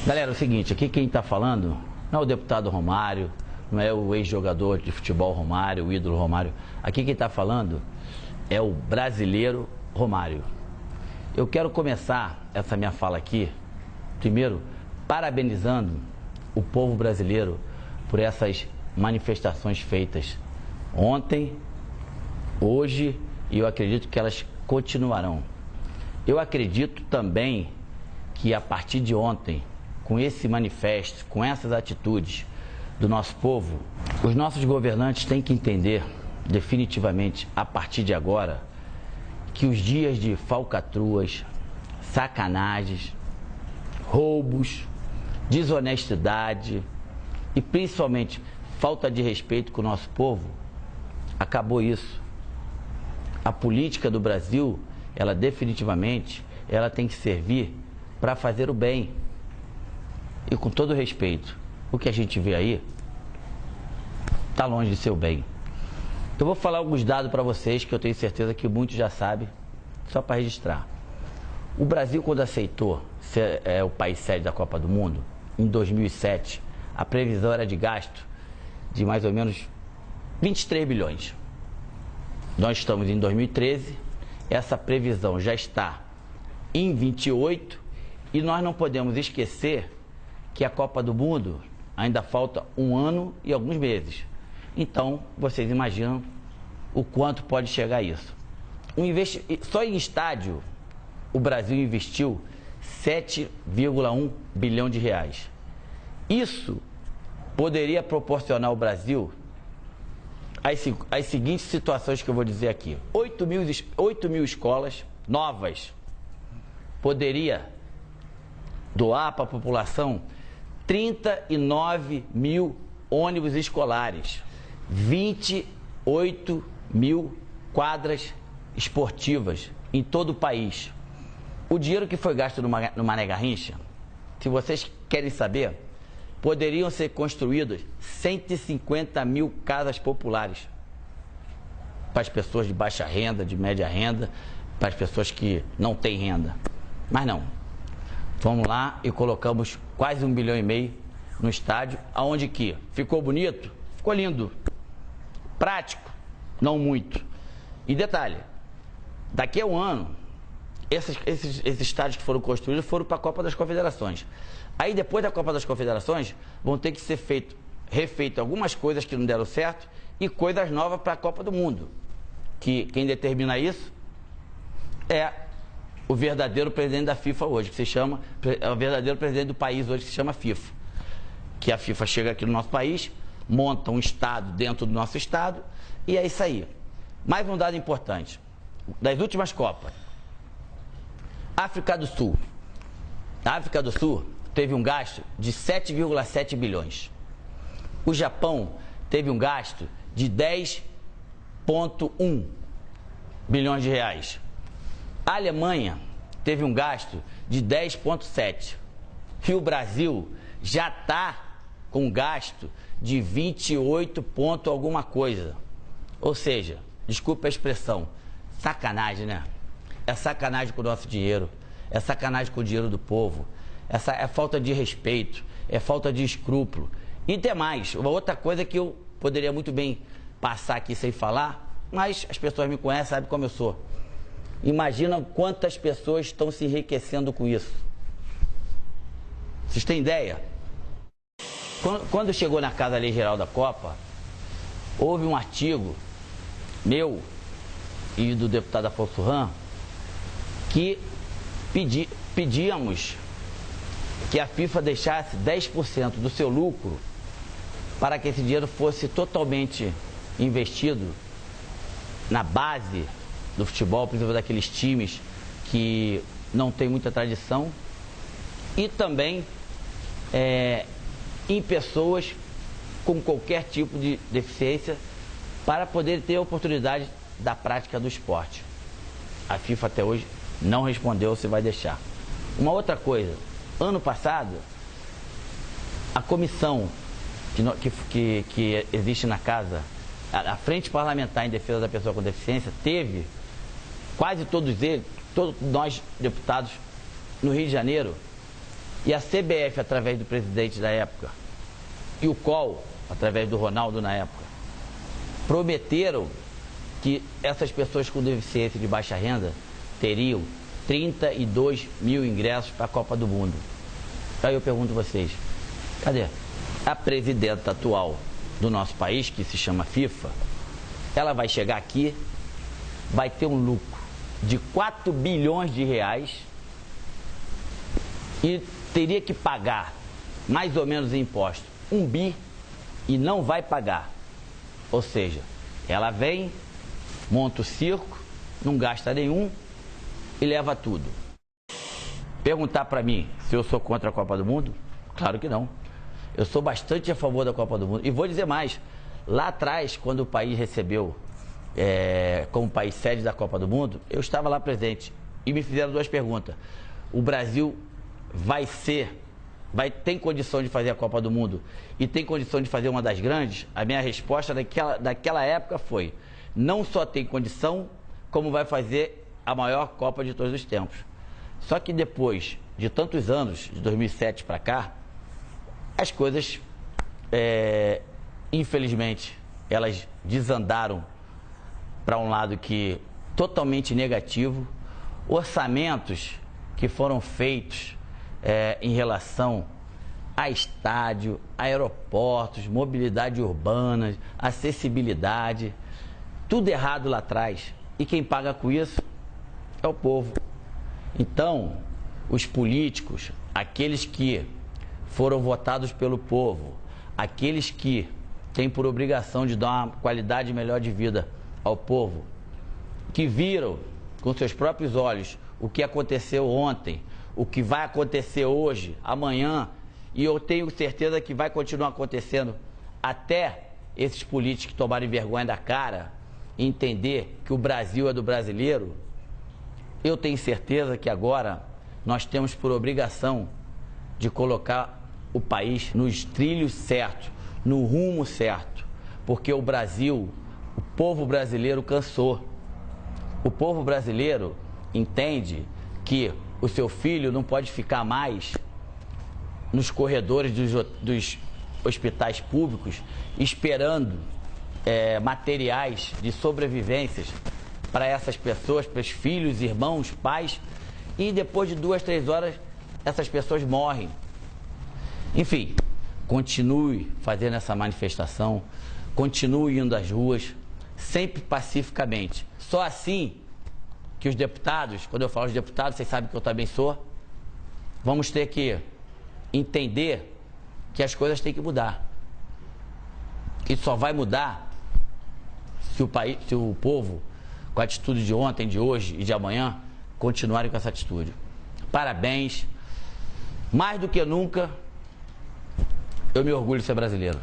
Galera, é o seguinte, aqui quem está falando não é o deputado Romário, não é o ex-jogador de futebol Romário, o ídolo Romário. Aqui quem está falando é o brasileiro Romário. Eu quero começar essa minha fala aqui, primeiro, parabenizando o povo brasileiro por essas manifestações feitas ontem, hoje, e eu acredito que elas continuarão. Eu acredito também que a partir de ontem, com esse manifesto, com essas atitudes do nosso povo, os nossos governantes têm que entender definitivamente, a partir de agora, que os dias de falcatruas, sacanagens, roubos, desonestidade e principalmente falta de respeito com o nosso povo, acabou isso. A política do Brasil, ela definitivamente, ela tem que servir para fazer o bem. E com todo respeito, o que a gente vê aí está longe de ser o bem. Eu vou falar alguns dados para vocês que eu tenho certeza que muitos já sabem, só para registrar. O Brasil, quando aceitou ser o país sede da Copa do Mundo, em 2007, a previsão era de gasto de mais ou menos 23 bilhões. Nós estamos em 2013, essa previsão já está em 28 e nós não podemos esquecer que a Copa do Mundo ainda falta um ano e alguns meses. Então, vocês imaginam o quanto pode chegar isso. Só em estádio, o Brasil investiu 7,1 bilhão de reais. Isso poderia proporcionar ao Brasil as seguintes situações que eu vou dizer aqui. 8 mil escolas novas. Poderia doar para a população 39 mil ônibus escolares, 28 mil quadras esportivas em todo o país. O dinheiro que foi gasto no Mané Garrincha, se vocês querem saber, poderiam ser construídas 150 mil casas populares para as pessoas de baixa renda, de média renda, para as pessoas que não têm renda. Mas não. Vamos lá e colocamos quase 1,5 bilhão no estádio, aonde que ficou bonito, ficou lindo, prático, não muito. E detalhe, daqui a um ano, esses estádios que foram construídos foram para a Copa das Confederações. Aí depois da Copa das Confederações, vão ter que ser refeito algumas coisas que não deram certo e coisas novas para a Copa do Mundo. Que quem determina isso é o verdadeiro presidente da FIFA hoje, que se chama, é o verdadeiro presidente do país hoje, que se chama FIFA. Que a FIFA chega aqui no nosso país, monta um estado dentro do nosso estado e é isso aí. Mais um dado importante, das últimas Copas, África do Sul. A África do Sul teve um gasto de 7,7 bilhões. O Japão teve um gasto de 10,1 bilhões de reais. A Alemanha teve um gasto de 10,7. E o Brasil já está com um gasto de 28 ponto alguma coisa. Ou seja, desculpa a expressão, sacanagem, né? É sacanagem com o nosso dinheiro, é sacanagem com o dinheiro do povo, é falta de respeito, é falta de escrúpulo. E tem mais, uma outra coisa que eu poderia muito bem passar aqui sem falar, mas as pessoas me conhecem, sabem como eu sou. Imagina quantas pessoas estão se enriquecendo com isso. Vocês têm ideia? Quando chegou na Casa Lei Geral da Copa, houve um artigo meu e do deputado Afonso Ram que pedíamos que a FIFA deixasse 10% do seu lucro para que esse dinheiro fosse totalmente investido na base do futebol, principalmente daqueles times que não tem muita tradição, e também em pessoas com qualquer tipo de deficiência para poder ter a oportunidade da prática do esporte. A FIFA até hoje não respondeu se vai deixar. Uma outra coisa, ano passado, a comissão que existe na casa, a Frente Parlamentar em Defesa da Pessoa com Deficiência, teve quase todos nós deputados no Rio de Janeiro, E a CBF, através do presidente da época, e o COL, através do Ronaldo na época, prometeram que essas pessoas com deficiência de baixa renda teriam 32 mil ingressos para a Copa do Mundo. Aí eu pergunto a vocês, cadê? A presidenta atual do nosso país, que se chama FIFA, ela vai chegar aqui, vai ter um lucro de 4 bilhões de reais e teria que pagar mais ou menos em imposto 1 bi e não vai pagar. Ou seja, ela vem, monta o circo, não gasta nenhum e leva tudo. Perguntar para mim se eu sou contra a Copa do Mundo? Claro que não. Eu sou bastante a favor da Copa do Mundo. E vou dizer mais, lá atrás, quando o país recebeu como país sede da Copa do Mundo, eu estava lá presente e me fizeram 2 perguntas. O Brasil tem condição de fazer a Copa do Mundo e tem condição de fazer uma das grandes? A minha resposta daquela época foi: não só tem condição, como vai fazer a maior Copa de todos os tempos. Só que depois de tantos anos, de 2007 para cá, as coisas, infelizmente, elas desandaram para um lado que totalmente negativo. Orçamentos que foram feitos em relação a estádio, aeroportos, mobilidade urbana, acessibilidade, tudo errado lá atrás. E quem paga com isso é o povo. Então, os políticos, aqueles que foram votados pelo povo, aqueles que têm por obrigação de dar uma qualidade melhor de vida ao povo, que viram com seus próprios olhos o que aconteceu ontem, o que vai acontecer hoje, amanhã, e eu tenho certeza que vai continuar acontecendo até esses políticos tomarem vergonha da cara e entender que o Brasil é do brasileiro. Eu tenho certeza que agora nós temos por obrigação de colocar o país nos trilhos certos, no rumo certo, porque o Brasil, o povo brasileiro cansou. O povo brasileiro entende que o seu filho não pode ficar mais nos corredores dos hospitais públicos esperando materiais de sobrevivências para essas pessoas, para os filhos, irmãos, pais, e depois de 2, 3 horas essas pessoas morrem. Enfim, continue fazendo essa manifestação, continue indo às ruas, sempre pacificamente. Só assim que os deputados, quando eu falo os deputados, vocês sabem que eu também sou, vamos ter que entender que as coisas têm que mudar. E só vai mudar se o povo, com a atitude de ontem, de hoje e de amanhã, continuarem com essa atitude. Parabéns. Mais do que nunca, eu me orgulho de ser brasileiro.